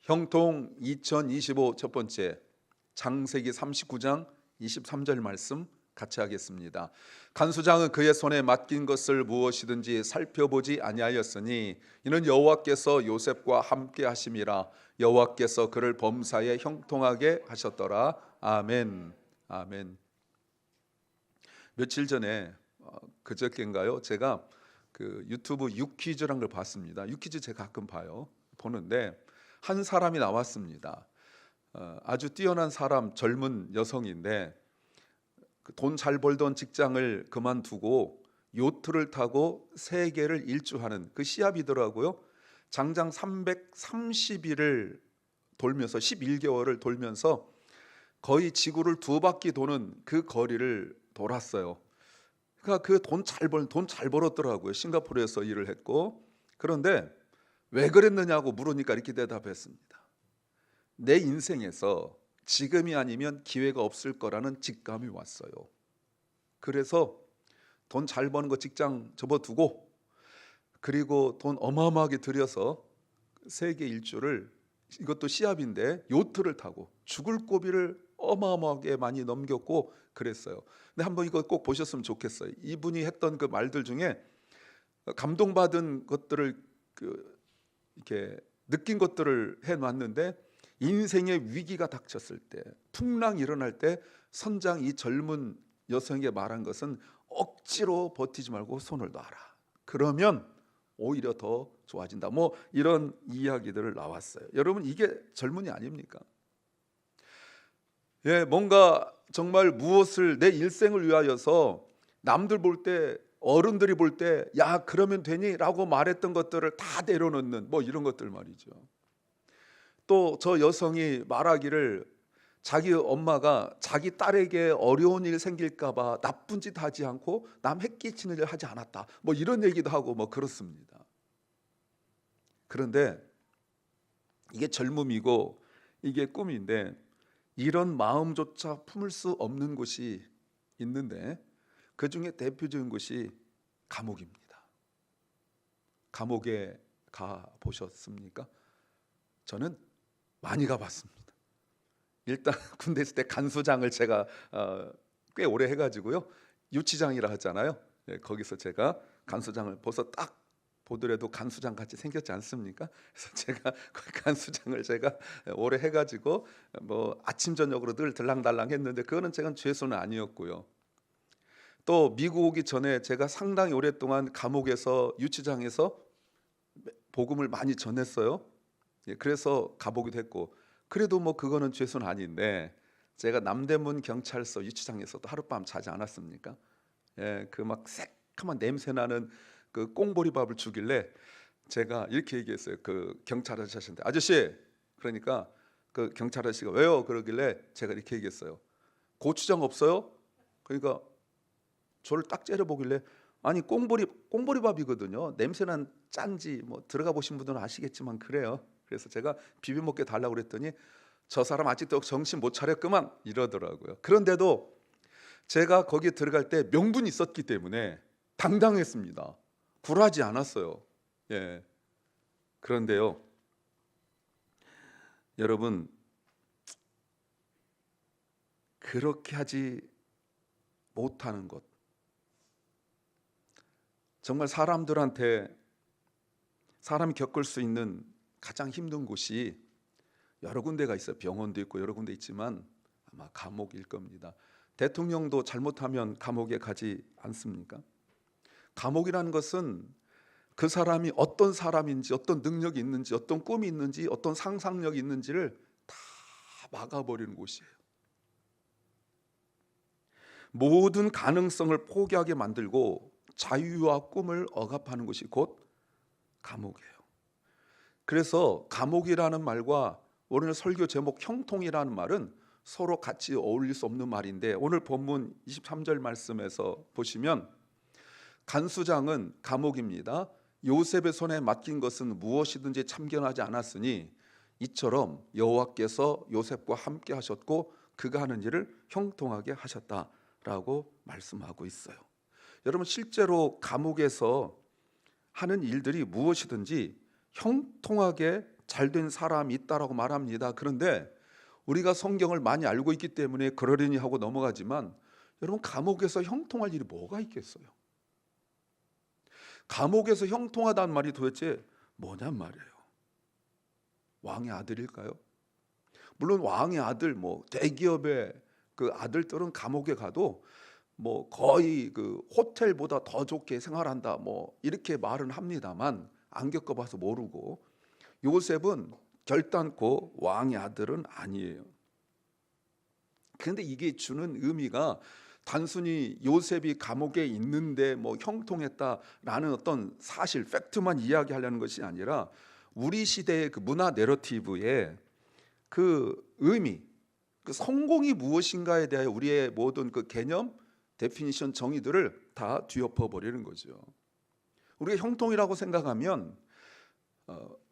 형통 2025 첫 번째, 창세기 39장 23절 말씀 같이 하겠습니다. 간수장은 그의 손에 맡긴 것을 무엇이든지 살펴보지 아니하였으니 이는 여호와께서 요셉과 함께 하심이라. 여호와께서 그를 범사에 형통하게 하셨더라. 아멘. 아멘. 며칠 전에 그저께인가요? 제가 그 유튜브 유퀴즈라는 걸 봤습니다. 유퀴즈 제가 가끔 보는데 한 사람이 나왔습니다. 아주 뛰어난 사람, 젊은 여성인데 돈 잘 벌던 직장을 그만두고 요트를 타고 세계를 일주하는 그 시합이더라고요. 장장 330일을 돌면서 11개월을 돌면서 거의 지구를 두 바퀴 도는 그 거리를 돌았어요. 그러니까 그 돈 잘 벌었더라고요. 싱가포르에서 일을 했고. 그런데 왜 그랬느냐고 물으니까 이렇게 대답했습니다. 내 인생에서 지금이 아니면 기회가 없을 거라는 직감이 왔어요. 그래서 돈 잘 버는 거 직장 접어두고, 그리고 돈 어마어마하게 들여서 세계 일주를, 이것도 시합인데 요트를 타고 죽을 고비를 어마어마하게 많이 넘겼고 그랬어요. 근데 한번 이거 꼭 보셨으면 좋겠어요. 이분이 했던 그 말들 중에 감동받은 것들을 이렇게 느낀 것들을 해놨는데, 인생의 위기가 닥쳤을 때, 풍랑이 일어날 때 선장 이 젊은 여성에게 말한 것은 억지로 버티지 말고 손을 놔라. 그러면 오히려 더 좋아진다. 뭐 이런 이야기들을 나왔어요. 여러분, 이게 젊은이 아닙니까? 예, 뭔가 정말 무엇을 내 일생을 위하여서 남들 볼 때, 어른들이 볼 때 야 그러면 되니? 라고 말했던 것들을 다 내려놓는 뭐 이런 것들 말이죠. 또 저 여성이 말하기를 자기 엄마가 자기 딸에게 어려운 일 생길까 봐 나쁜 짓 하지 않고 남 해끼치는 일 하지 않았다. 뭐 이런 얘기도 하고 뭐 그렇습니다. 그런데 이게 젊음이고 이게 꿈인데, 이런 마음조차 품을 수 없는 곳이 있는데 그 중에 대표적인 곳이 감옥입니다. 감옥에 가 보셨습니까? 저는 많이 가봤습니다. 일단 군대 있을 때 간수장을 제가 꽤 오래 해가지고요, 유치장이라 하잖아요. 예, 거기서 제가 간수장을 벌써 딱 보더라도 간수장 같이 생겼지 않습니까? 그래서 제가 간수장을 제가 오래 해가지고 뭐 아침 저녁으로 늘 들랑달랑 했는데 그거는 제가 죄수는 아니었고요. 또 미국 오기 전에 제가 상당히 오랫동안 감옥에서, 유치장에서 복음을 많이 전했어요. 예, 그래서 가보기도 했고. 그래도 뭐 그거는 죄수는 아닌데, 제가 남대문 경찰서 유치장에서도 하룻밤 자지 않았습니까? 예, 그 막 새카만 냄새 나는 그 꽁보리밥을 주길래 제가 이렇게 얘기했어요. 그 경찰 아저씨한테, 아저씨, 그러니까 그 경찰 아저씨가 왜요? 그러길래 제가 이렇게 얘기했어요. 고추장 없어요? 그러니까 저를 딱 째려보길래, 아니 꽁보리밥이거든요. 냄새난 짠지 뭐 들어가 보신 분들은 아시겠지만 그래요. 그래서 제가 비벼 먹게 달라고 그랬더니 저 사람 아직도 정신 못 차렸구만 이러더라고요. 그런데도 제가 거기에 들어갈 때 명분이 있었기 때문에 당당했습니다. 굴하지 않았어요. 예. 그런데요, 여러분, 그렇게 하지 못하는 것, 정말 사람이 겪을 수 있는 가장 힘든 곳이 여러 군데가 있어요. 병원도 있고 여러 군데 있지만 아마 감옥일 겁니다. 대통령도 잘못하면 감옥에 가지 않습니까? 감옥이라는 것은 그 사람이 어떤 사람인지, 어떤 능력이 있는지, 어떤 꿈이 있는지, 어떤 상상력이 있는지를 다 막아버리는 곳이에요. 모든 가능성을 포기하게 만들고 자유와 꿈을 억압하는 것이 곧 감옥이에요. 그래서 감옥이라는 말과 오늘 설교 제목 형통이라는 말은 서로 같이 어울릴 수 없는 말인데, 오늘 본문 23절 말씀에서 보시면 간수장은 감옥입니다. 요셉의 손에 맡긴 것은 무엇이든지 참견하지 않았으니 이처럼 여호와께서 요셉과 함께 하셨고 그가 하는 일을 형통하게 하셨다라고 말씀하고 있어요. 여러분, 실제로 감옥에서 하는 일들이 무엇이든지 형통하게 잘된 사람이 있다라고 말합니다. 그런데 우리가 성경을 많이 알고 있기 때문에 그러려니 하고 넘어가지만 여러분, 감옥에서 형통할 일이 뭐가 있겠어요? 감옥에서 형통하다는 말이 도대체 뭐냔 말이에요. 왕의 아들일까요? 물론 왕의 아들, 뭐 대기업의 그 아들들은 감옥에 가도 뭐 거의 그 호텔보다 더 좋게 생활한다, 뭐 이렇게 말은 합니다만 안 겪어봐서 모르고, 요셉은 결단코 왕의 아들은 아니에요. 그런데 이게 주는 의미가 단순히 요셉이 감옥에 있는데 뭐 형통했다라는 어떤 사실, 팩트만 이야기하려는 것이 아니라 우리 시대의 그 문화 내러티브의 그 의미, 그 성공이 무엇인가에 대해 우리의 모든 그 개념, 데피니션, 정의들을 다 뒤엎어 버리는 거죠. 우리가 형통이라고 생각하면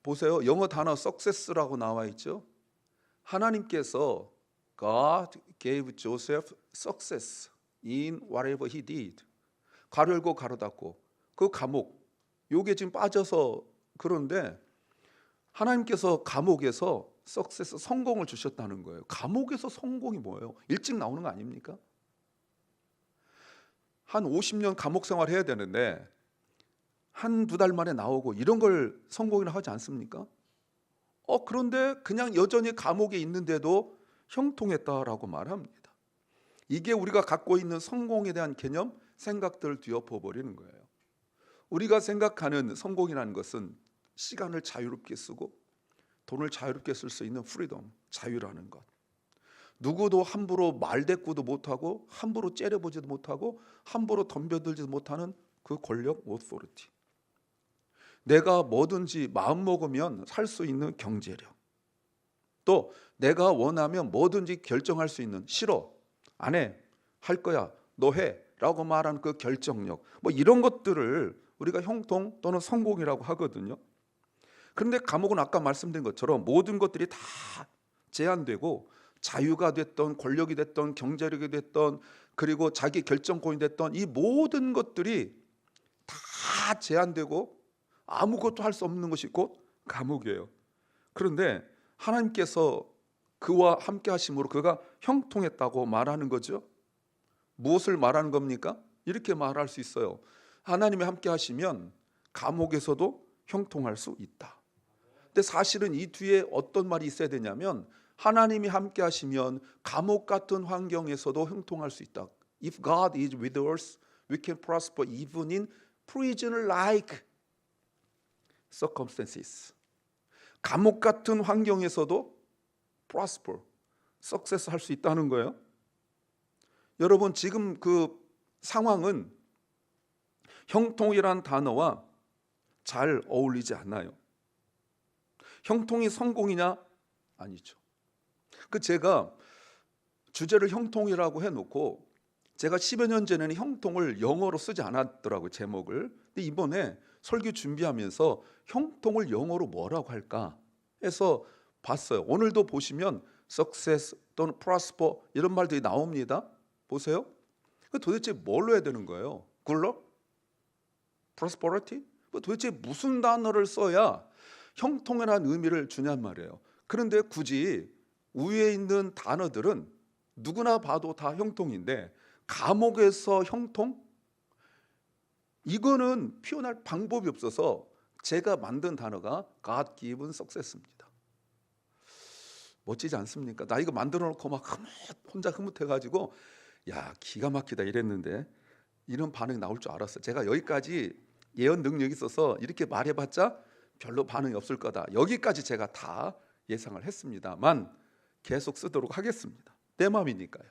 보세요. 영어 단어 success라고 나와 있죠. 하나님께서 God gave Joseph success in whatever he did. 가로 열고 가로 닫고 그 감옥, 요게 지금 빠져서 그런데 하나님께서 감옥에서 success, 성공을 주셨다는 거예요. 감옥에서 성공이 뭐예요? 일찍 나오는 거 아닙니까? 한 50년 감옥 생활 해야 되는데 한두 달 만에 나오고 이런 걸 성공이라 하지 않습니까? 그런데 그냥 여전히 감옥에 있는데도 형통했다라고 말합니다. 이게 우리가 갖고 있는 성공에 대한 개념, 생각들을 뒤엎어 버리는 거예요. 우리가 생각하는 성공이라는 것은 시간을 자유롭게 쓰고 돈을 자유롭게 쓸 수 있는 프리덤, 자유라는 것. 누구도 함부로 말대꾸도 못하고 함부로 째려보지도 못하고 함부로 덤벼들지도 못하는 그 권력, 오토리티. 내가 뭐든지 마음먹으면 살 수 있는 경제력. 또 내가 원하면 뭐든지 결정할 수 있는, 싫어, 안 해, 할 거야, 너 해 라고 말하는 그 결정력, 뭐 이런 것들을 우리가 형통 또는 성공이라고 하거든요. 그런데 감옥은 아까 말씀드린 것처럼 모든 것들이 다 제한되고 자유가 됐던, 권력이 됐던, 경제력이 됐던, 그리고 자기 결정권이 됐던 이 모든 것들이 다 제한되고 아무것도 할 수 없는 것이 곧 감옥이에요. 그런데 하나님께서 그와 함께 하심으로 그가 형통했다고 말하는 거죠. 무엇을 말하는 겁니까? 이렇게 말할 수 있어요. 하나님이 함께 하시면 감옥에서도 형통할 수 있다. 근데 사실은 이 뒤에 어떤 말이 있어야 되냐면, 하나님이 함께 하시면 감옥 같은 환경에서도 형통할 수 있다. If God is with us, we can prosper even in prison-like circumstances. 감옥 같은 환경에서도 prosper, success 할 수 있다는 거예요. 여러분, 지금 그 상황은 형통이란 단어와 잘 어울리지 않아요. 형통이 성공이냐? 아니죠. 제가 주제를 형통이라고 해놓고 제가 10여 년 전에는 형통을 영어로 쓰지 않았더라고요, 제목을. 근데 이번에 설교 준비하면서 형통을 영어로 뭐라고 할까 해서 봤어요. 오늘도 보시면 success 또는 prosper 이런 말들이 나옵니다. 보세요. 도대체 뭘로 해야 되는 거예요? 굴러? prosperity? 도대체 무슨 단어를 써야 형통이라는 의미를 주냔 말이에요. 그런데 굳이 위에 있는 단어들은 누구나 봐도 다 형통인데 감옥에서 형통? 이거는 표현할 방법이 없어서 제가 만든 단어가 God given success입니다. 멋지지 않습니까? 나 이거 만들어 놓고 막 혼자 흐뭇해가지고 야, 기가 막히다 이랬는데 이런 반응이 나올 줄 알았어요. 제가 여기까지 예언 능력이 있어서 이렇게 말해봤자 별로 반응이 없을 거다, 여기까지 제가 다 예상을 했습니다만 계속 쓰도록 하겠습니다. 내 마음이니까요.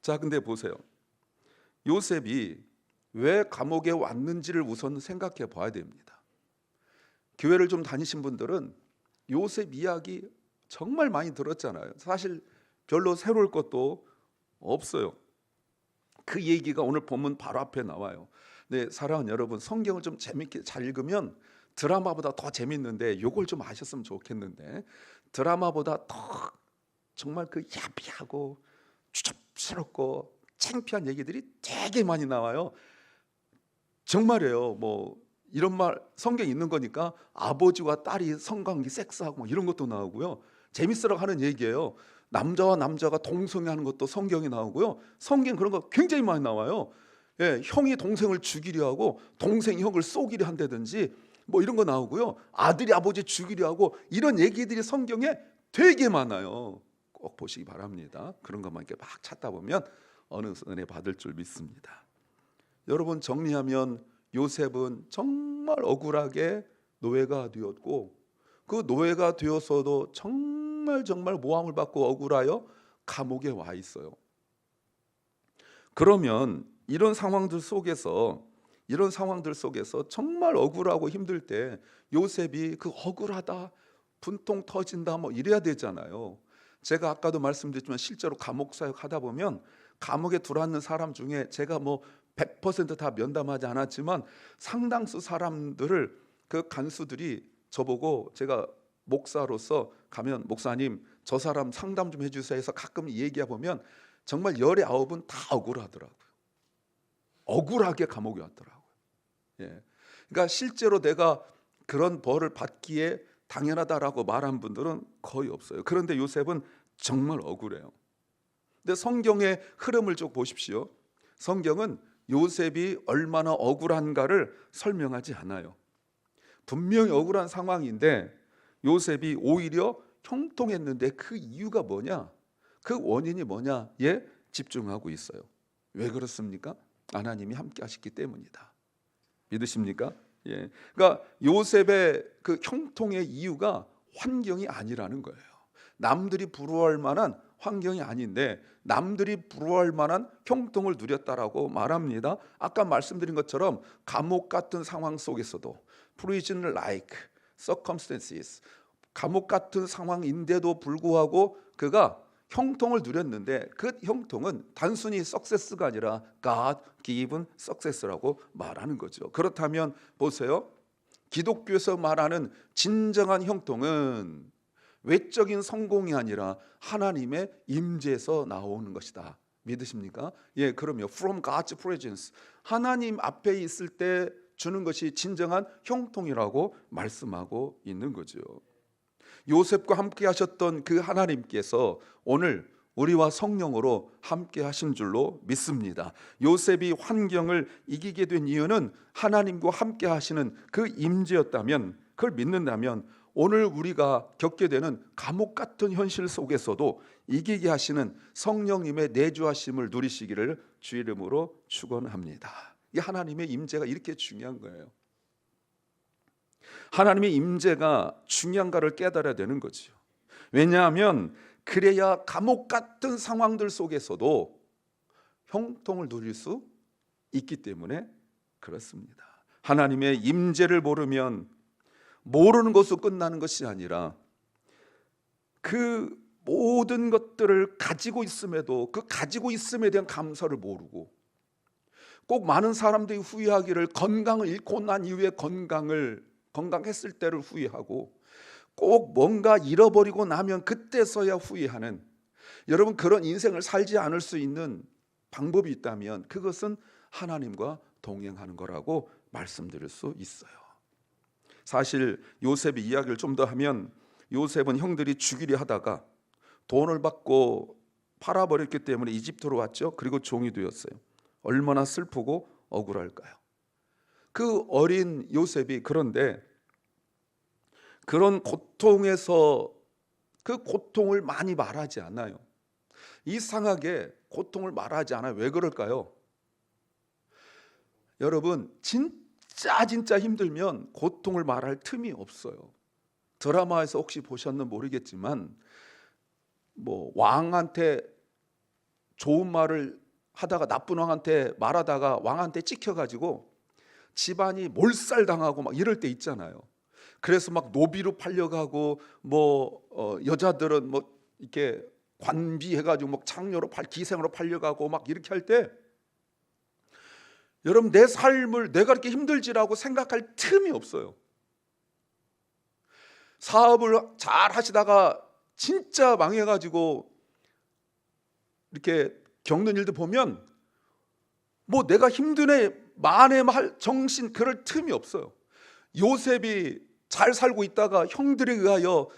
자, 근데 보세요. 요셉이 왜 감옥에 왔는지를 우선 생각해 봐야 됩니다. 교회를 좀 다니신 분들은 요셉 이야기 정말 많이 들었잖아요. 사실 별로 새로울 것도 없어요. 그 얘기가 오늘 본문 바로 앞에 나와요. 네, 사랑하는 여러분, 성경을 좀 재밌게 잘 읽으면 드라마보다 더 재밌는데 요걸 좀 아셨으면 좋겠는데, 드라마보다 더 정말 그 야비하고 추접스럽고 창피한 얘기들이 되게 많이 나와요. 정말이에요. 뭐 이런 말 성경에 있는 거니까 아버지와 딸이 성관계 섹스하고 막 이런 것도 나오고요. 재밌으라고 하는 얘기예요. 남자와 남자가 동성애하는 것도 성경에 나오고요. 성경 그런 거 굉장히 많이 나와요. 예, 형이 동생을 죽이려 하고 동생이 형을 쏘기려 한다든지 뭐 이런 거 나오고요. 아들이 아버지 죽이려 하고 이런 얘기들이 성경에 되게 많아요. 꼭 보시기 바랍니다. 그런 것만 이렇게 막 찾다 보면 어느 은혜 받을 줄 믿습니다. 여러분, 정리하면 요셉은 정말 억울하게 노예가 되었고, 그 노예가 되어서도 정말 모함을 받고 억울하여 감옥에 와 있어요. 그러면 이런 상황들 속에서 정말 억울하고 힘들 때 요셉이 그 억울하다, 분통 터진다 뭐 이래야 되잖아요. 제가 아까도 말씀드렸지만 실제로 감옥 사역 하다 보면 감옥에 들어앉는 사람 중에 제가 뭐 100% 다 면담하지 않았지만 상당수 사람들을 그 간수들이 저보고, 제가 목사로서 가면 목사님 저 사람 상담 좀 해주세요 해서 가끔 얘기해 보면 정말 19은 다 억울하더라고요. 억울하게 감옥에 왔더라고요. 예. 그러니까 실제로 내가 그런 벌을 받기에 당연하다라고 말한 분들은 거의 없어요. 그런데 요셉은 정말 억울해요. 근데 성경의 흐름을 쭉 보십시오. 성경은 요셉이 얼마나 억울한가를 설명하지 않아요. 분명히 억울한 상황인데 요셉이 오히려 형통했는데 그 이유가 뭐냐, 그 원인이 뭐냐에 집중하고 있어요. 왜 그렇습니까? 하나님이 함께 하셨기 때문이다. 믿으십니까? 예. 그러니까 요셉의 그 형통의 이유가 환경이 아니라는 거예요. 남들이 부러워할 만한 환경이 아닌데 남들이 부러워할 만한 형통을 누렸다라고 말합니다. 아까 말씀드린 것처럼 감옥 같은 상황 속에서도 prison like circumstances, 감옥 같은 상황인데도 불구하고 그가 형통을 누렸는데 그 형통은 단순히 success가 아니라 God given success라고 말하는 거죠. 그렇다면 보세요. 기독교에서 말하는 진정한 형통은 외적인 성공이 아니라 하나님의 임재에서 나오는 것이다. 믿으십니까? 예, 그럼요. From God's presence, 하나님 앞에 있을 때 주는 것이 진정한 형통이라고 말씀하고 있는 거죠. 요셉과 함께 하셨던 그 하나님께서 오늘 우리와 성령으로 함께 하신 줄로 믿습니다. 요셉이 환경을 이기게 된 이유는 하나님과 함께 하시는 그 임재였다면, 그걸 믿는다면 오늘 우리가 겪게 되는 감옥 같은 현실 속에서도 이기게 하시는 성령님의 내주하심을 누리시기를 주의 이름으로 축원합니다. 이 하나님의 임재가 이렇게 중요한 거예요. 하나님의 임재가 중요한가를 깨달아야 되는 거죠. 왜냐하면 그래야 감옥 같은 상황들 속에서도 형통을 누릴 수 있기 때문에 그렇습니다. 하나님의 임재를 모르면 모르는 것으로 끝나는 것이 아니라 그 모든 것들을 가지고 있음에도 그 가지고 있음에 대한 감사를 모르고, 꼭 많은 사람들이 후회하기를 건강을 잃고 난 이후에 건강했을 때를 후회하고, 꼭 뭔가 잃어버리고 나면 그때서야 후회하는, 여러분 그런 인생을 살지 않을 수 있는 방법이 있다면 그것은 하나님과 동행하는 거라고 말씀드릴 수 있어요. 사실 요셉의 이야기를 좀 더 하면 요셉은 형들이 죽이려 하다가 돈을 받고 팔아버렸기 때문에 이집트로 왔죠. 그리고 종이 되었어요. 얼마나 슬프고 억울할까요? 그 어린 요셉이 그런데 그런 고통에서 그 고통을 많이 말하지 않아요. 이상하게 고통을 말하지 않아요. 왜 그럴까요? 여러분 진짜 힘들면 고통을 말할 틈이 없어요. 드라마에서 혹시 보셨는지 모르겠지만 뭐 왕한테 좋은 말을 하다가 나쁜 왕한테 말하다가 왕한테 찍혀가지고 집안이 몰살당하고 막 이럴 때 있잖아요. 그래서 막 노비로 팔려가고 여자들은 뭐 이렇게 관비해가지고 막 창녀로 기생으로 팔려가고 막 이렇게 할 때, 여러분 내 삶을 내가 이렇게 힘들지라고 생각할 틈이 없어요. 사업을 잘 하시다가 진짜 망해가지고 이렇게 겪는 일도 보면 뭐 내가 힘드네 만에 할 정신 그럴 틈이 없어요. 요셉이 잘 살고 있다가 형들에 의하여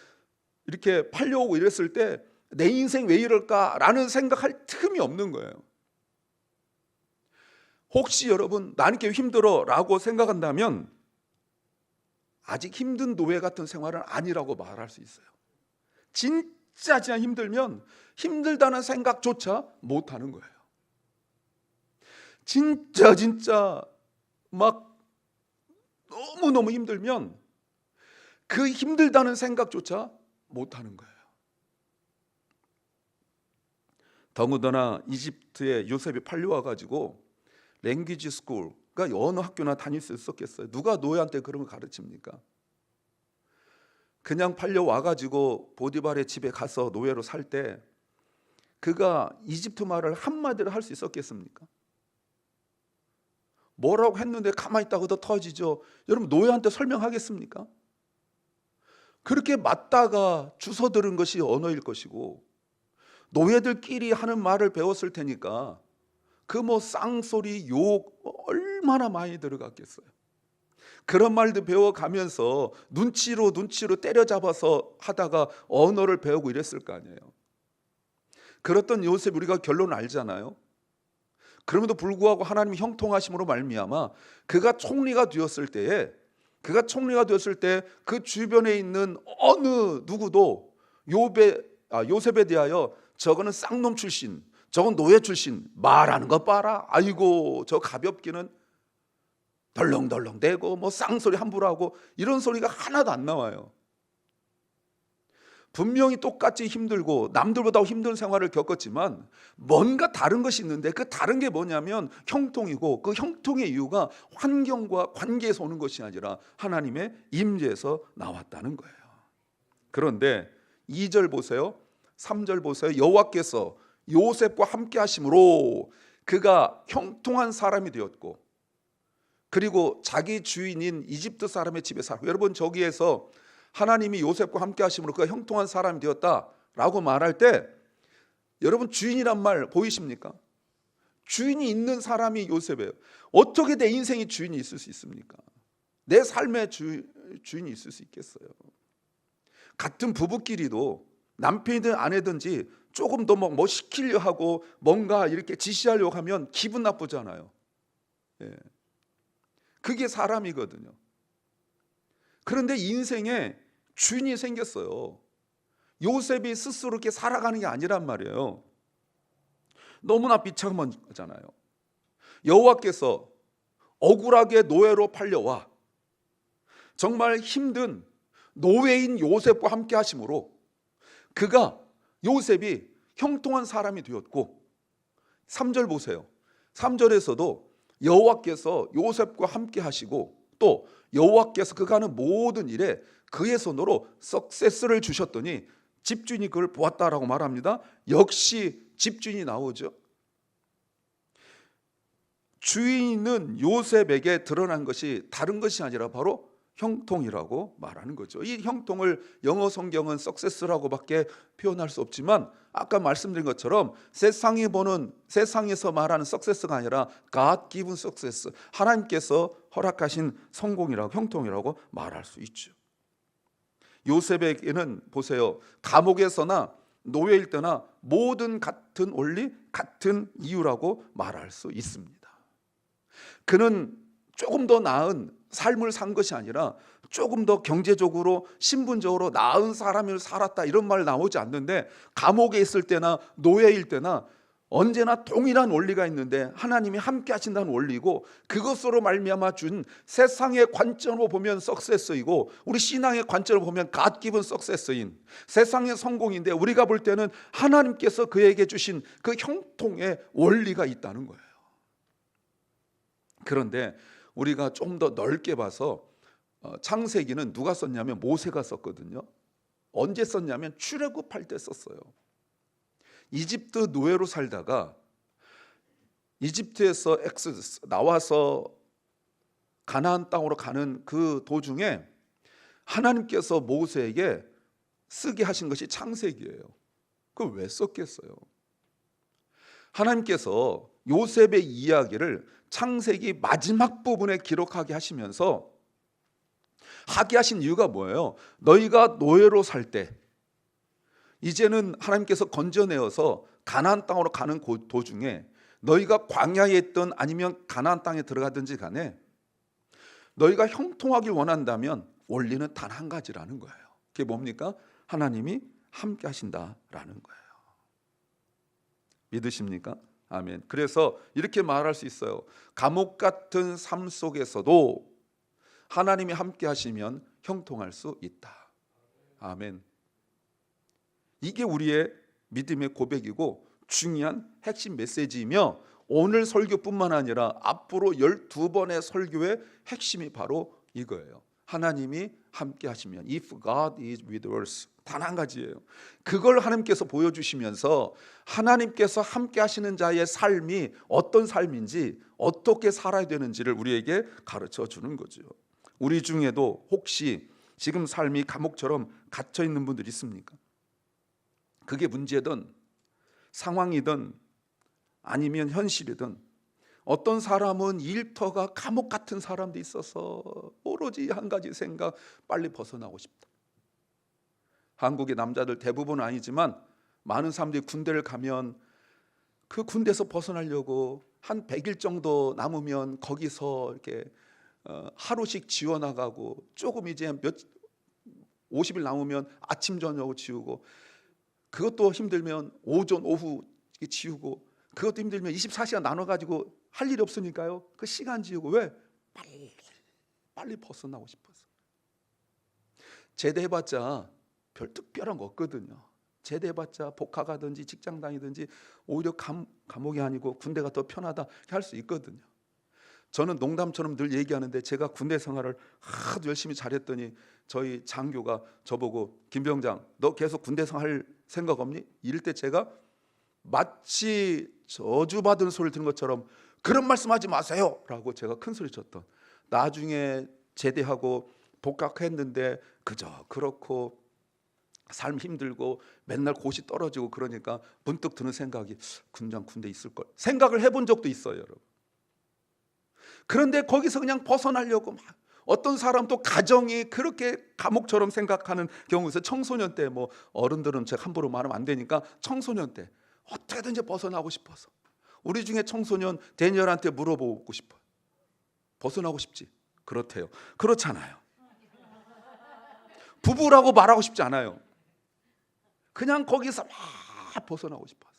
이렇게 팔려오고 이랬을 때 내 인생 왜 이럴까라는 생각할 틈이 없는 거예요. 혹시 여러분 나는 이렇게 힘들어 라고 생각한다면 아직 힘든 노예 같은 생활은 아니라고 말할 수 있어요. 진짜 힘들면 힘들다는 생각조차 못하는 거예요. 진짜 막 너무너무 힘들면 그 힘들다는 생각조차 못하는 거예요. 더군다나 이집트에 요셉이 팔려와가지고 랭귀지 스쿨, 그러니까 언어 학교나 다닐 수 있었겠어요? 누가 노예한테 그런 걸 가르칩니까? 그냥 팔려와가지고 보디발의 집에 가서 노예로 살 때 그가 이집트 말을 한마디로 할 수 있었겠습니까? 뭐라고 했는데 가만히 있다가도 터지죠. 여러분 노예한테 설명하겠습니까? 그렇게 맞다가 주워 들은 것이 언어일 것이고 노예들끼리 하는 말을 배웠을 테니까 그 뭐 쌍소리, 욕 얼마나 많이 들어갔겠어요. 그런 말도 배워가면서 눈치로 때려잡아서 하다가 언어를 배우고 이랬을 거 아니에요. 그랬던 요셉 우리가 결론 알잖아요. 그럼에도 불구하고 하나님이 형통하심으로 말미암아 그가 총리가 되었을 때 그 주변에 있는 어느 누구도 요셉에 대하여 저거는 쌍놈 출신, 저건 노예 출신, 말하는 거 봐라, 아이고 저 가볍기는 덜렁덜렁대고 뭐 쌍소리 함부로 하고 이런 소리가 하나도 안 나와요. 분명히 똑같이 힘들고 남들보다 힘든 생활을 겪었지만 뭔가 다른 것이 있는데 그 다른 게 뭐냐면 형통이고, 그 형통의 이유가 환경과 관계에서 오는 것이 아니라 하나님의 임재에서 나왔다는 거예요. 그런데 2절 보세요, 3절 보세요. 여호와께서 요셉과 함께 하심으로 그가 형통한 사람이 되었고 그리고 자기 주인인 이집트 사람의 집에 살고, 여러분 저기에서 하나님이 요셉과 함께 하심으로 그가 형통한 사람이 되었다라고 말할 때 여러분 주인이란 말 보이십니까? 주인이 있는 사람이 요셉이에요. 어떻게 내 인생에 주인이 있을 수 있습니까? 내 삶에 주인이 있을 수 있겠어요? 같은 부부끼리도 남편이든 아내든지 조금 더 뭐 시키려 하고 뭔가 이렇게 지시하려고 하면 기분 나쁘잖아요. 예. 그게 사람이거든요. 그런데 인생에 주인이 생겼어요. 요셉이 스스로 이렇게 살아가는 게 아니란 말이에요. 너무나 비참하잖아요. 여호와께서 억울하게 노예로 팔려와 정말 힘든 노예인 요셉과 함께 하심으로 그가 요셉이 형통한 사람이 되었고, 3절 보세요. 3절에서도 여호와께서 요셉과 함께 하시고 또 여호와께서 그가 하는 모든 일에 그의 손으로 석세스를 주셨더니 집주인이 그걸 보았다라고 말합니다. 역시 집주인이 나오죠. 주인은 요셉에게 드러난 것이 다른 것이 아니라 바로 형통이라고 말하는 거죠. 이 형통을 영어 성경은 success라고밖에 표현할 수 없지만 아까 말씀드린 것처럼 세상에서 말하는 success가 아니라 God given success, 하나님께서 허락하신 성공이라고, 형통이라고 말할 수 있죠. 요셉에게는 보세요, 감옥에서나 노예일 때나 모든 같은 원리, 같은 이유라고 말할 수 있습니다. 그는 조금 더 나은 삶을 산 것이 아니라 조금 더 경제적으로 신분적으로 나은 사람을 살았다 이런 말 나오지 않는데, 감옥에 있을 때나 노예일 때나 언제나 동일한 원리가 있는데 하나님이 함께 하신다는 원리고, 그것으로 말미암아 준 세상의 관점으로 보면 석세스이고 우리 신앙의 관점으로 보면 God given success인 세상의 성공인데, 우리가 볼 때는 하나님께서 그에게 주신 그 형통의 원리가 있다는 거예요. 그런데 우리가 좀 더 넓게 봐서 창세기는 누가 썼냐면 모세가 썼거든요. 언제 썼냐면 출애굽할 때 썼어요. 이집트 노예로 살다가 이집트에서 엑소더스 나와서 가나안 땅으로 가는 그 도중에 하나님께서 모세에게 쓰게 하신 것이 창세기예요. 그걸 왜 썼겠어요? 하나님께서 요셉의 이야기를 창세기 마지막 부분에 기록하게 하시면서 하게 하신 이유가 뭐예요? 너희가 노예로 살 때, 이제는 하나님께서 건져내어서 가나안 땅으로 가는 도중에 너희가 광야에 있든 아니면 가나안 땅에 들어가든지 간에 너희가 형통하길 원한다면 원리는 단 한 가지라는 거예요. 그게 뭡니까? 하나님이 함께 하신다라는 거예요. 믿으십니까? 아멘. 그래서 이렇게 말할 수 있어요. 감옥 같은 삶 속에서도 하나님이 함께 하시면 형통할 수 있다. 아멘. 이게 우리의 믿음의 고백이고 중요한 핵심 메시지이며, 오늘 설교뿐만 아니라 앞으로 12번의 설교의 핵심이 바로 이거예요. 하나님이 함께 하시면, If God is with us, 단 한 가지예요. 그걸 하나님께서 보여주시면서 하나님께서 함께 하시는 자의 삶이 어떤 삶인지, 어떻게 살아야 되는지를 우리에게 가르쳐 주는 거죠. 우리 중에도 혹시 지금 삶이 감옥처럼 갇혀 있는 분들 있습니까? 그게 문제든 상황이든 아니면 현실이든, 어떤 사람은 일터가 감옥 같은 사람도 있어서 오로지 한 가지 생각, 빨리 벗어나고 싶다. 한국의 남자들 대부분은 아니지만 많은 사람들이 군대를 가면 그 군대에서 벗어나려고 한 100일 정도 남으면 거기서 이렇게 하루씩 지워나가고, 조금 이제 50일 남으면 아침 저녁을 지우고, 그것도 힘들면 오전 오후 지우고, 그것도 힘들면 24시간 나눠가지고 할 일이 없으니까요, 그 시간 지우고. 왜? 빨리 벗어나고 싶어서. 제대해봤자 별 특별한 거 없거든요. 제대해봤자 복학하든지 직장 다니든지 오히려 감옥이 아니고 군대가 더 편하다 할 수 있거든요. 저는 농담처럼 늘 얘기하는데, 제가 군대 생활을 하도 열심히 잘했더니 저희 장교가 저보고, 김병장 너 계속 군대 생활 생각 없니? 이럴 때 제가 마치 저주받은 소리를 들은 것처럼 그런 말씀하지 마세요 라고 제가 큰 소리 쳤던, 나중에 제대하고 복학했는데 그저 그렇고 삶 힘들고 맨날 고시 떨어지고 그러니까 문득 드는 생각이, 군대 있을걸 생각을 해본 적도 있어요, 여러분. 그런데 거기서 그냥 벗어나려고 막, 어떤 사람 또 가정이 그렇게 감옥처럼 생각하는 경우 있어요. 청소년 때, 뭐 어른들은 제가 함부로 말하면 안 되니까 청소년 때 어떻게든지 벗어나고 싶어서, 우리 중에 청소년 데니엘한테 물어보고 싶어요. 벗어나고 싶지? 그렇대요. 그렇잖아요. 부부라고 말하고 싶지 않아요. 그냥 거기서 막 벗어나고 싶어서.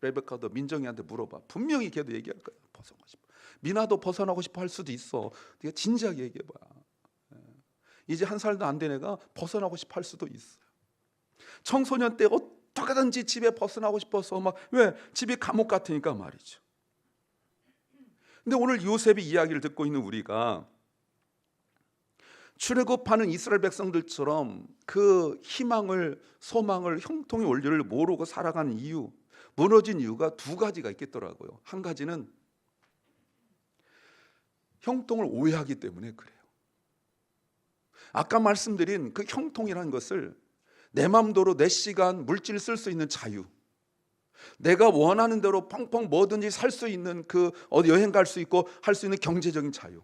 레베카도 민정이한테 물어봐. 분명히 걔도 얘기할 거야. 벗어나고 싶어. 미나도 벗어나고 싶어 할 수도 있어. 네가 진지하게 얘기해봐. 이제 한 살도 안 된 애가 벗어나고 싶어 할 수도 있어요. 청소년 때 어떻게든지 집에 벗어나고 싶어서 막, 왜? 집이 감옥 같으니까 말이죠. 근데 오늘 요셉의 이야기를 듣고 있는 우리가 출애굽하는 이스라엘 백성들처럼 그 희망을, 소망을, 형통의 원리를 모르고 살아가는 이유, 무너진 이유가 두 가지가 있겠더라고요. 한 가지는 형통을 오해하기 때문에 그래요. 아까 말씀드린 그 형통이라는 것을 내 마음대로 내 시간, 물질 쓸 수 있는 자유, 내가 원하는 대로 펑펑 뭐든지 살 수 있는, 그 어디 여행 갈 수 있고 할 수 있는 경제적인 자유,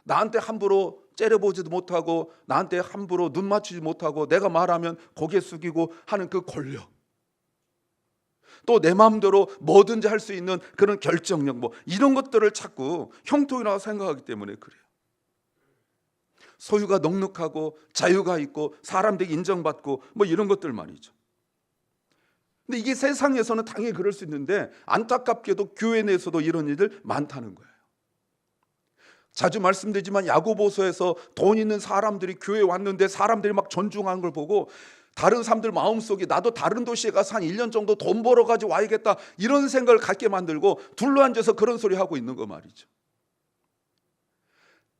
나한테 함부로 째려보지도 못하고 나한테 함부로 눈 맞추지 못하고 내가 말하면 고개 숙이고 하는 그 권력, 또 내 마음대로 뭐든지 할 수 있는 그런 결정력, 뭐 이런 것들을 자꾸 형통이라고 생각하기 때문에 그래요. 소유가 넉넉하고 자유가 있고 사람들에게 인정받고 뭐 이런 것들 말이죠. 근데 이게 세상에서는 당연히 그럴 수 있는데, 안타깝게도 교회 내에서도 이런 일들 많다는 거예요. 자주 말씀드리지만 야고보서에서 돈 있는 사람들이 교회에 왔는데 사람들이 막 존중하는 걸 보고 다른 사람들 마음속에, 나도 다른 도시에 가서 한 1년 정도 돈 벌어가지고 와야겠다, 이런 생각을 갖게 만들고 둘러앉아서 그런 소리 하고 있는 거 말이죠.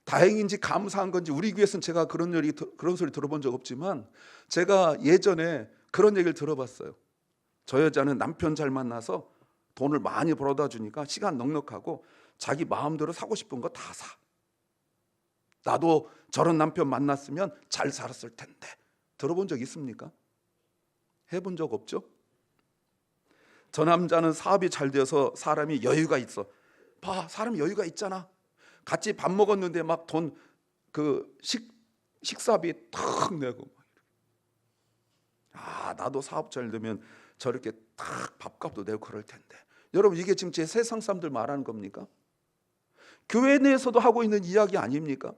다행인지 감사한 건지 우리 교회에서는 제가 그런 소리 들어본 적 없지만, 제가 예전에 그런 얘기를 들어봤어요. 저 여자는 남편 잘 만나서 돈을 많이 벌어다 주니까 시간 넉넉하고 자기 마음대로 사고 싶은 거 다 사. 나도 저런 남편 만났으면 잘 살았을 텐데. 들어본 적 있습니까? 해본 적 없죠? 저 남자는 사업이 잘 되어서 사람이 여유가 있어. 봐, 사람이 여유가 있잖아. 같이 밥 먹었는데 막 돈, 그 식사비 탁 내고, 나도 사업 잘 되면 저렇게 탁 밥값도 내고 그럴 텐데. 여러분, 이게 지금 제 세상 사람들 말하는 겁니까? 교회 내에서도 하고 있는 이야기 아닙니까?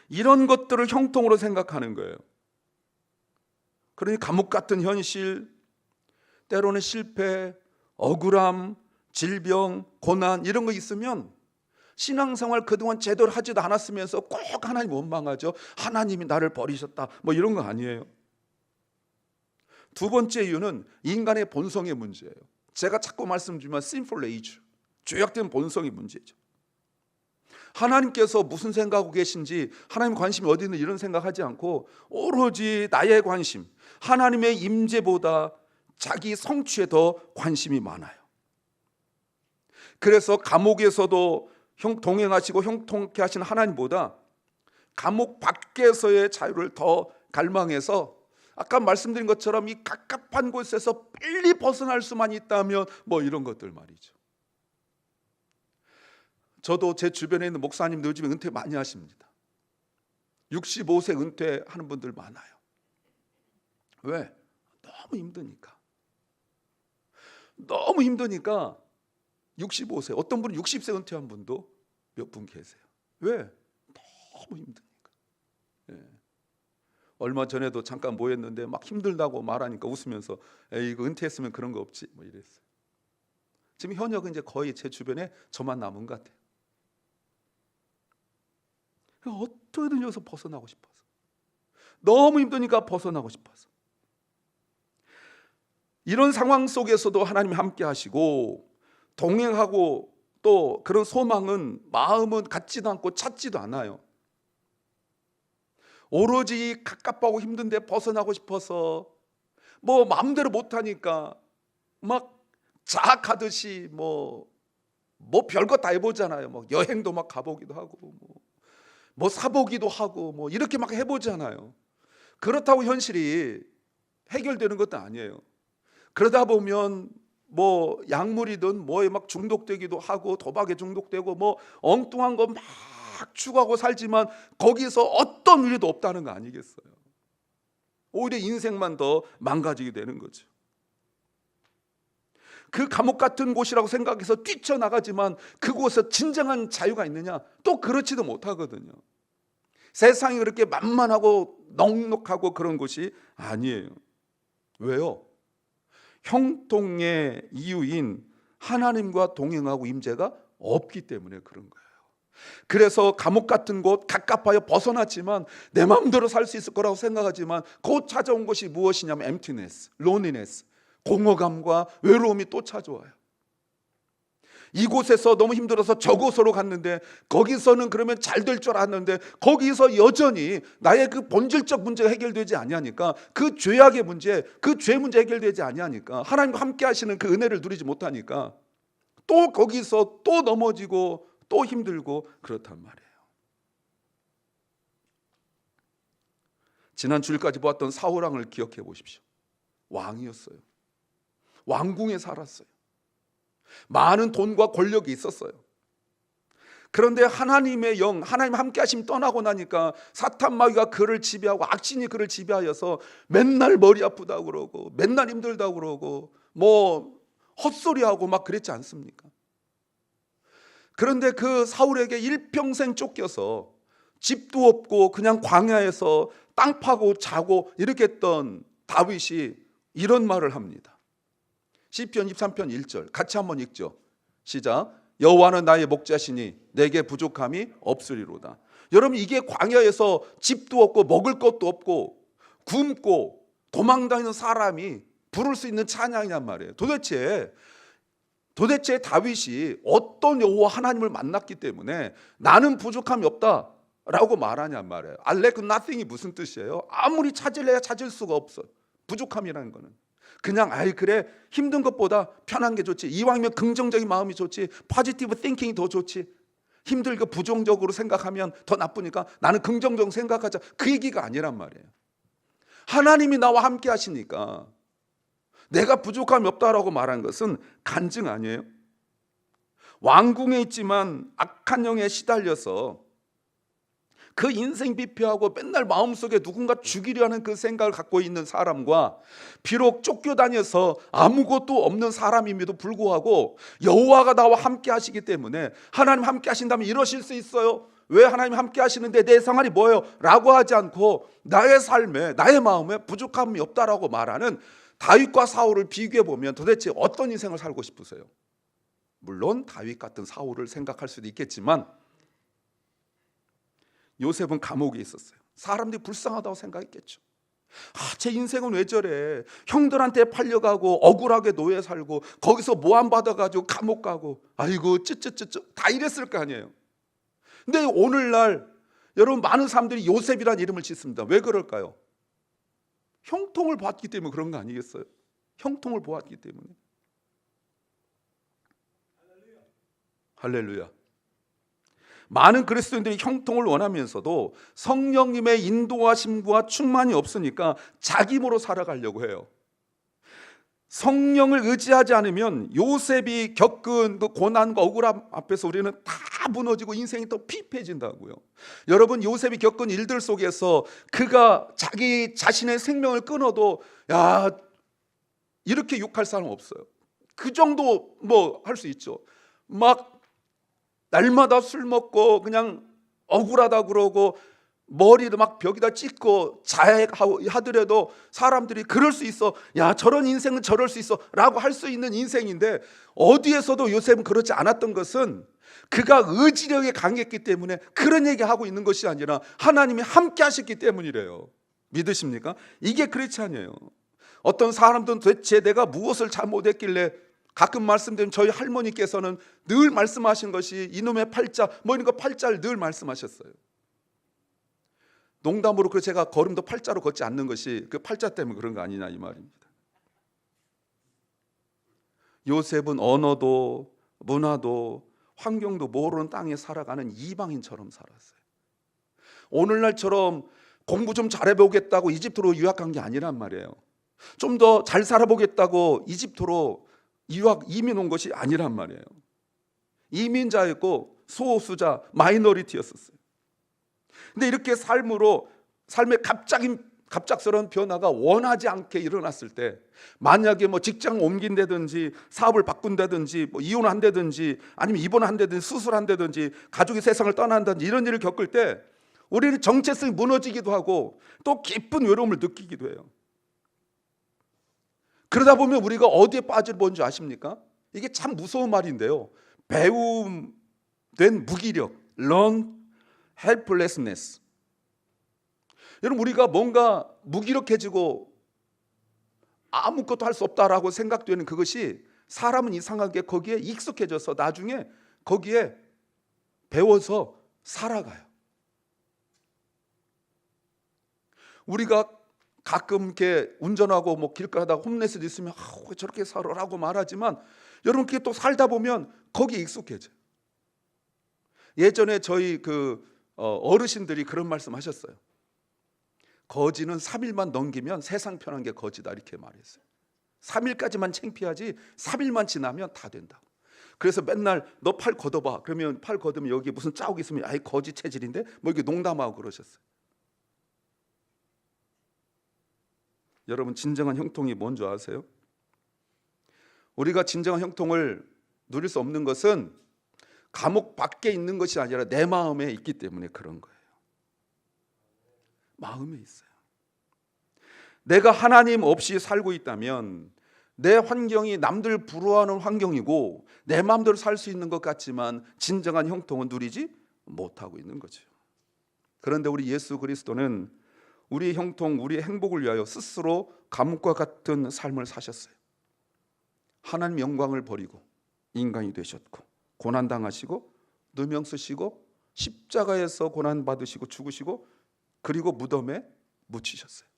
이런 것들을 형통으로 생각하는 거예요. 그러니 감옥 같은 현실, 때로는 실패, 억울함, 질병, 고난 이런 거 있으면 신앙생활 그동안 제대로 하지도 않았으면서 꼭 하나님 원망하죠. 하나님이 나를 버리셨다, 뭐 이런 거 아니에요. 두 번째 이유는 인간의 본성의 문제예요. 제가 자꾸 말씀드리면 sinful nature, 죄악된 본성의 문제죠. 하나님께서 무슨 생각하고 계신지, 하나님 관심이 어디 있는 이런 생각하지 않고 오로지 나의 관심, 하나님의 임재보다 자기 성취에 더 관심이 많아요. 그래서 감옥에서도 동행하시고 형통케 하신 하나님보다 감옥 밖에서의 자유를 더 갈망해서, 아까 말씀드린 것처럼 이 갑갑한 곳에서 빨리 벗어날 수만 있다면 뭐 이런 것들 말이죠. 저도 제 주변에 있는 목사님들 요즘에 은퇴 많이 하십니다. 65세 은퇴하는 분들 많아요. 왜? 너무 힘드니까. 너무 힘드니까 65세, 어떤 분은 60세 은퇴한 분도 몇 분 계세요. 왜? 너무 힘드니까. 예. 얼마 전에도 잠깐 모였는데 막 힘들다고 말하니까 웃으면서 에이, 이거 은퇴했으면 그런 거 없지, 뭐 이랬어요. 지금 현역은 이제 거의 제 주변에 저만 남은 것 같아요. 어떻게든 여기서 벗어나고 싶어서, 너무 힘드니까 벗어나고 싶어서. 이런 상황 속에서도 하나님이 함께 하시고 동행하고, 또 그런 소망은, 마음은 갖지도 않고 찾지도 않아요. 오로지 갑갑하고 힘든데 벗어나고 싶어서 뭐 마음대로 못하니까 막 자학하듯이 뭐 별거 다 해보잖아요. 뭐 여행도 막 가보기도 하고 뭐 사보기도 하고 뭐 이렇게 막 해보잖아요. 그렇다고 현실이 해결되는 것도 아니에요. 그러다 보면 뭐 약물이든 뭐에 막 중독되기도 하고, 도박에 중독되고 뭐 엉뚱한 거 막 추구하고 살지만 거기서 어떤 의미도 없다는 거 아니겠어요? 오히려 인생만 더 망가지게 되는 거죠. 그 감옥 같은 곳이라고 생각해서 뛰쳐나가지만 그곳에 진정한 자유가 있느냐? 또 그렇지도 못하거든요. 세상이 그렇게 만만하고 넉넉하고 그런 곳이 아니에요. 왜요? 형통의 이유인 하나님과 동행하고 임재가 없기 때문에 그런 거예요. 그래서 감옥 같은 곳 갑갑하여 벗어났지만 내 마음대로 살 수 있을 거라고 생각하지만 곧 찾아온 것이 무엇이냐면 emptiness, loneliness, 공허감과 외로움이 또 찾아와요. 이곳에서 너무 힘들어서 저곳으로 갔는데 거기서는 그러면 잘 될 줄 알았는데 거기서 여전히 나의 그 본질적 문제가 해결되지 아니하니까, 그 죄악의 문제, 그 죄 문제 해결되지 아니하니까, 하나님과 함께 하시는 그 은혜를 누리지 못하니까 또 거기서 또 넘어지고 또 힘들고 그렇단 말이에요. 지난 주일까지 보았던 사울왕을 기억해 보십시오. 왕이었어요. 왕궁에 살았어요. 많은 돈과 권력이 있었어요. 그런데 하나님의 영, 하나님 함께 하심 떠나고 나니까 사탄 마귀가 그를 지배하고 악신이 그를 지배하여서 맨날 머리 아프다고 그러고 맨날 힘들다고 그러고 뭐 헛소리하고 막 그랬지 않습니까? 그런데 그 사울에게 일평생 쫓겨서 집도 없고 그냥 광야에서 땅 파고 자고 이렇게 했던 다윗이 이런 말을 합니다. 시편 23편 1절 같이 한번 읽죠. 시작. 여호와는 나의 목자시니 내게 부족함이 없으리로다. 여러분, 이게 광야에서 집도 없고 먹을 것도 없고 굶고 도망다니는 사람이 부를 수 있는 찬양이란 말이에요. 도대체 다윗이 어떤 여호와 하나님을 만났기 때문에 나는 부족함이 없다라고 말하냔 말이에요. I lack nothing이 무슨 뜻이에요? 아무리 찾으려야 찾을 수가 없어. 부족함이라는 거는 그냥 그래, 힘든 것보다 편한 게 좋지, 이왕이면 긍정적인 마음이 좋지, 포지티브 띵킹이 더 좋지, 힘들고 부정적으로 생각하면 더 나쁘니까 나는 긍정적으로 생각하자, 그 얘기가 아니란 말이에요. 하나님이 나와 함께 하시니까 내가 부족함이 없다라고 말한 것은 간증 아니에요? 왕궁에 있지만 악한 영에 시달려서 그 인생 비피하고 맨날 마음속에 누군가 죽이려는 그 생각을 갖고 있는 사람과 비록 쫓겨다녀서 아무것도 없는 사람임에도 불구하고 여호와가 나와 함께 하시기 때문에 하나님 함께 하신다면 이러실 수 있어요. 왜 하나님 함께 하시는데 내 생활이 뭐예요? 라고 하지 않고 나의 삶에 나의 마음에 부족함이 없다라고 말하는 다윗과 사울을 비교해 보면 도대체 어떤 인생을 살고 싶으세요? 물론 다윗 같은 사울을 생각할 수도 있겠지만 요셉은 감옥에 있었어요. 사람들이 불쌍하다고 생각했겠죠. 제 인생은 왜 저래? 형들한테 팔려가고 억울하게 노예 살고 거기서 모함 받아가지고 감옥 가고 아이고 쯧쯧쯧 다 이랬을 거 아니에요. 근데 오늘날 여러분 많은 사람들이 요셉이라는 이름을 짓습니다. 왜 그럴까요? 형통을 보았기 때문에 그런 거 아니겠어요? 형통을 보았기 때문에. 할렐루야. 많은 그리스도인들이 형통을 원하면서도 성령님의 인도하심과 충만이 없으니까 자기 힘으로 살아가려고 해요. 성령을 의지하지 않으면 요셉이 겪은 그 고난과 억울함 앞에서 우리는 다 무너지고 인생이 더 피폐해진다고요. 여러분, 요셉이 겪은 일들 속에서 그가 자기 자신의 생명을 끊어도 이렇게 욕할 사람 없어요. 그 정도 뭐 할 수 있죠. 막 날마다 술 먹고 그냥 억울하다 그러고 머리도 막 벽에다 찍고 자해하더라도 사람들이 그럴 수 있어, 저런 인생은 저럴 수 있어 라고 할 수 있는 인생인데, 어디에서도 요셉은 그렇지 않았던 것은 그가 의지력이 강했기 때문에 그런 얘기하고 있는 것이 아니라 하나님이 함께 하셨기 때문이래요. 믿으십니까? 이게 그렇지 않아요. 어떤 사람들은 도대체 내가 무엇을 잘못했길래, 가끔 말씀드린 저희 할머니께서는 늘 말씀하신 것이 이놈의 팔자 뭐 이런 거 팔자를 늘 말씀하셨어요. 농담으로 그래서 제가 걸음도 팔자로 걷지 않는 것이 그 팔자 때문에 그런 거 아니냐 이 말입니다. 요셉은 언어도 문화도 환경도 모르는 땅에 살아가는 이방인처럼 살았어요. 오늘날처럼 공부 좀 잘해보겠다고 이집트로 유학한 게 아니란 말이에요. 좀 더 잘 살아보겠다고 이집트로 이민 온 것이 아니란 말이에요. 이민자였고 소수자 마이너리티였었어요. 근데 이렇게 삶의 갑작스러운 변화가 원하지 않게 일어났을 때, 만약에 뭐 직장 옮긴다든지 사업을 바꾼다든지 뭐 이혼한다든지 아니면 입원한다든지 수술한다든지 가족이 세상을 떠난다든지 이런 일을 겪을 때 우리는 정체성이 무너지기도 하고 또 깊은 외로움을 느끼기도 해요. 그러다 보면 우리가 어디에 빠져버린 줄 아십니까? 이게 참 무서운 말인데요, 배움된 무기력, learn helplessness. 여러분, 우리가 뭔가 무기력해지고 아무것도 할 수 없다라고 생각되는 그것이, 사람은 이상하게 거기에 익숙해져서 나중에 거기에 배워서 살아가요. 우리가 가끔 이렇게 운전하고 뭐 길가에 하다가 홈레스도 있으면 왜 저렇게 살아라고 말하지만, 여러분 그게 또 살다 보면 거기에 익숙해져요. 예전에 저희 어르신들이 그런 말씀 하셨어요. 거지는 3일만 넘기면 세상 편한 게 거지다, 이렇게 말했어요. 3일까지만 창피하지 3일만 지나면 다 된다. 그래서 맨날 너 팔 걷어봐, 그러면 팔 걷으면 여기 무슨 자국 있으면 아이 거지 체질인데 뭐 이렇게 농담하고 그러셨어요. 여러분, 진정한 형통이 뭔지 아세요? 우리가 진정한 형통을 누릴 수 없는 것은 감옥 밖에 있는 것이 아니라 내 마음에 있기 때문에 그런 거예요. 마음에 있어요. 내가 하나님 없이 살고 있다면 내 환경이 남들 부러워하는 환경이고 내 마음대로 살 수 있는 것 같지만 진정한 형통은 누리지 못하고 있는 거죠. 그런데 우리 예수 그리스도는 우리의 형통, 우리의 행복을 위하여 스스로 감옥과 같은 삶을 사셨어요. 하나님 영광을 버리고 인간이 되셨고 고난당하시고 누명 쓰시고 십자가에서 고난받으시고 죽으시고 그리고 무덤에 묻히셨어요.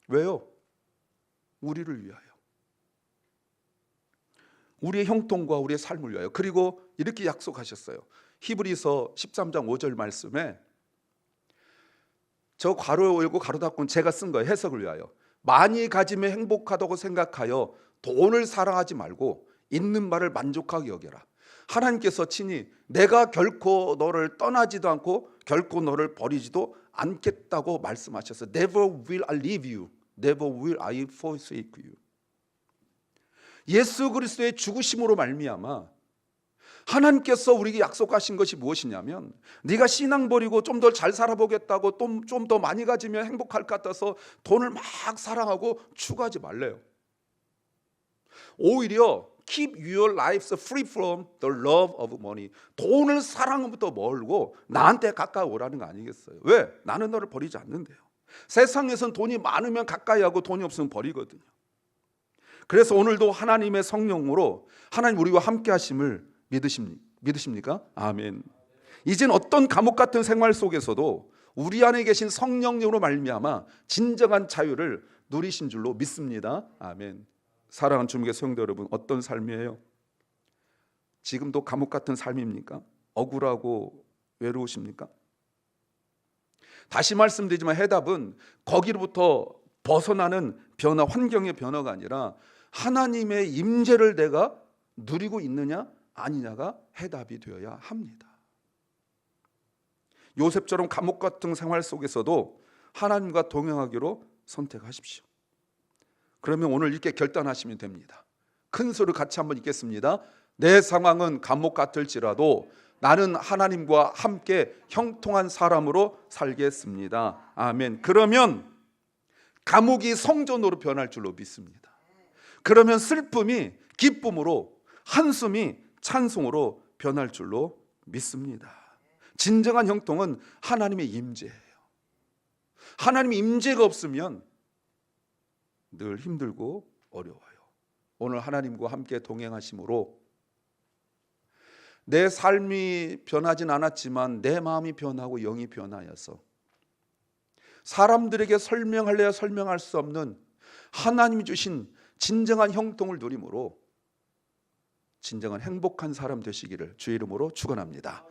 왜요? 우리를 위하여, 우리의 형통과 우리의 삶을 위하여. 그리고 이렇게 약속하셨어요. 히브리서 13장 5절 말씀에, 저 괄호 열고 가로 닫고는 제가 쓴 거예요. 해석을 위하여. 많이 가지면 행복하다고 생각하여 돈을 사랑하지 말고 있는 바를 만족하게 여겨라. 하나님께서 친히 내가 결코 너를 떠나지도 않고 결코 너를 버리지도 않겠다고 말씀하셨어요. Never will I leave you. Never will I forsake you. 예수 그리스도의 죽으심으로 말미암아 하나님께서 우리에게 약속하신 것이 무엇이냐면, 네가 신앙 버리고 좀 더 잘 살아보겠다고 좀 더 많이 가지면 행복할 것 같아서 돈을 막 사랑하고 추구하지 말래요. 오히려 keep your lives free from the love of money. 돈을 사랑부터 멀고 나한테 가까이 오라는 거 아니겠어요? 왜? 나는 너를 버리지 않는데요. 세상에선 돈이 많으면 가까이 하고 돈이 없으면 버리거든요. 그래서 오늘도 하나님의 성령으로 하나님 우리와 함께 하심을 믿으십니까? 아멘. 이젠 어떤 감옥 같은 생활 속에서도 우리 안에 계신 성령님으로 말미암아 진정한 자유를 누리신 줄로 믿습니다. 아멘. 사랑하는 주님의 성도 여러분, 어떤 삶이에요? 지금도 감옥 같은 삶입니까? 억울하고 외로우십니까? 다시 말씀드리지만 해답은 거기로부터 벗어나는 변화, 환경의 변화가 아니라 하나님의 임재를 내가 누리고 있느냐 아니냐가 해답이 되어야 합니다. 요셉처럼 감옥 같은 생활 속에서도 하나님과 동행하기로 선택하십시오. 그러면 오늘 이렇게 결단하시면 됩니다. 큰 소리 같이 한번 읽겠습니다. 내 상황은 감옥 같을지라도 나는 하나님과 함께 형통한 사람으로 살겠습니다. 아멘. 그러면 감옥이 성전으로 변할 줄로 믿습니다. 그러면 슬픔이 기쁨으로, 한숨이 찬송으로 변할 줄로 믿습니다. 진정한 형통은 하나님의 임재예요. 하나님의 임재가 없으면 늘 힘들고 어려워요. 오늘 하나님과 함께 동행하심으로 내 삶이 변하진 않았지만 내 마음이 변하고 영이 변하여서 사람들에게 설명할래야 설명할 수 없는 하나님이 주신 진정한 형통을 누림으로 진정한 행복한 사람 되시기를 주의 이름으로 축원합니다.